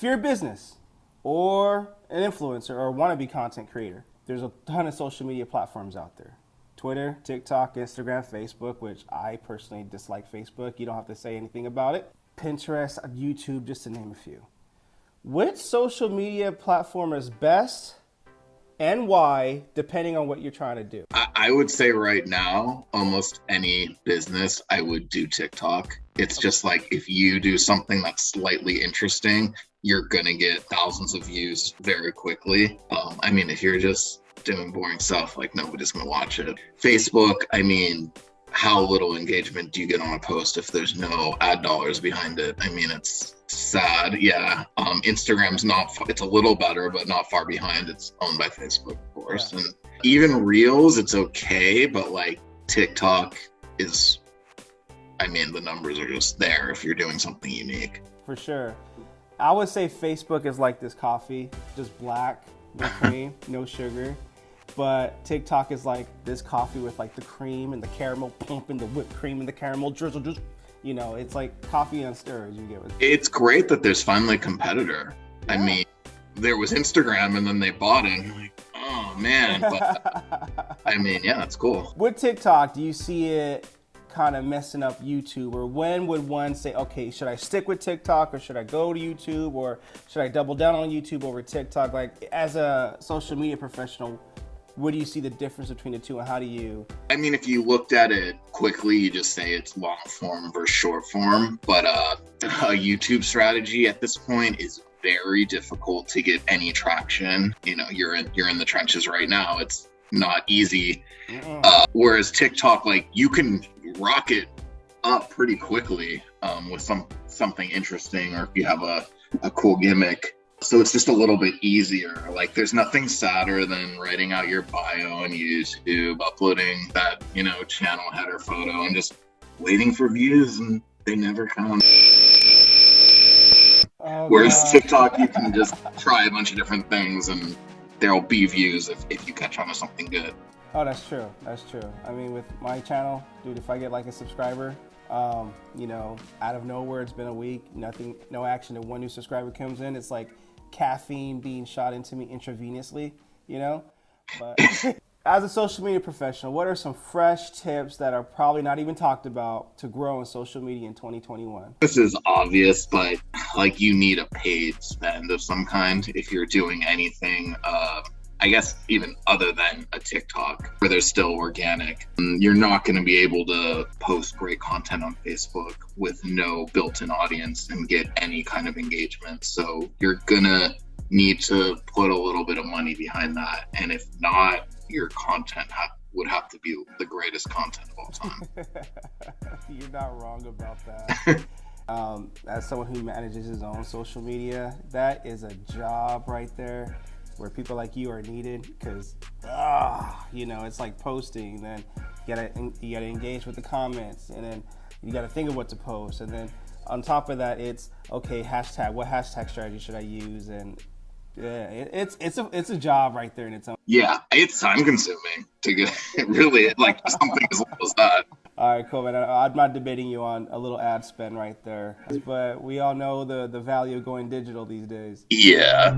If you're a business or an influencer or wannabe content creator, there's a ton of social media platforms out there. Twitter, TikTok, Instagram, Facebook, which I personally dislike Facebook. You don't have to say anything about it. Pinterest, YouTube, just to name a few. Which social media platform is best and why, depending on what you're trying to do? I would say right now, almost any business, I would do TikTok. It's just like if you do something that's slightly interesting, you're going to get thousands of views very quickly. I mean, if you're just doing boring stuff, like nobody's going to watch it. Facebook, I mean, how little engagement do you get on a post if there's no ad dollars behind it? I mean, it's sad. Yeah. Instagram's it's a little better, but not far behind. It's owned by Facebook, of course. Yeah. And even Reels, it's okay, but like TikTok is, I mean, the numbers are just there if you're doing something unique. For sure. I would say Facebook is like this coffee, just black, no cream, no sugar. But TikTok is like this coffee with like the cream and the caramel pumping, the whipped cream and the caramel drizzle. Just, you know, it's like coffee on steroids. You get it. It's great that there's finally a competitor. Yeah. I mean, there was Instagram and then they bought it. And you're like, oh man. But I mean, yeah, it's cool. With TikTok, do you see it kind of messing up YouTube? Or when would one say, okay, should I stick with TikTok or should I go to YouTube or should I double down on YouTube over TikTok? Like as a social media professional, where do you see the difference between the two and how do you? I mean, if you looked at it quickly, you just say it's long form versus short form. But a YouTube strategy at this point is very difficult to get any traction. You know, you're in the trenches right now. It's not easy. Whereas TikTok, like you can rock it up pretty quickly with something interesting, or if you have a cool gimmick. So it's just a little bit easier. Like there's nothing sadder than writing out your bio on YouTube, uploading that, you know, channel header photo and just waiting for views and they never come. Whereas TikTok, you can just try a bunch of different things and there'll be views if you catch on to something good. Oh, that's true. That's true. I mean, with my channel, dude, if I get like a subscriber, you know, out of nowhere, it's been a week, nothing, no action, and one new subscriber comes in, it's like caffeine being shot into me intravenously, you know? But as a social media professional, what are some fresh tips that are probably not even talked about to grow in social media in 2021? This is obvious, but like you need a paid spend of some kind if you're doing anything, I guess even other than a TikTok where there's still organic. You're not going to be able to post great content on Facebook with no built-in audience and get any kind of engagement. So you're going to need to put a little bit of money behind that. And if not, your content would have to be the greatest content of all time. You're not wrong about that. As someone who manages his own social media, that is a job right there, where people like you are needed, because you know, it's like posting, then you gotta engage with the comments, and then you gotta think of what to post, and then on top of that, it's okay, hashtag, what hashtag strategy should I use? And yeah, it's a job right there in its own. Yeah, it's time consuming to get really like something as little as that. All right, cool, man. I'm not debating you on a little ad spend right there, but we all know the value of going digital these days. Yeah.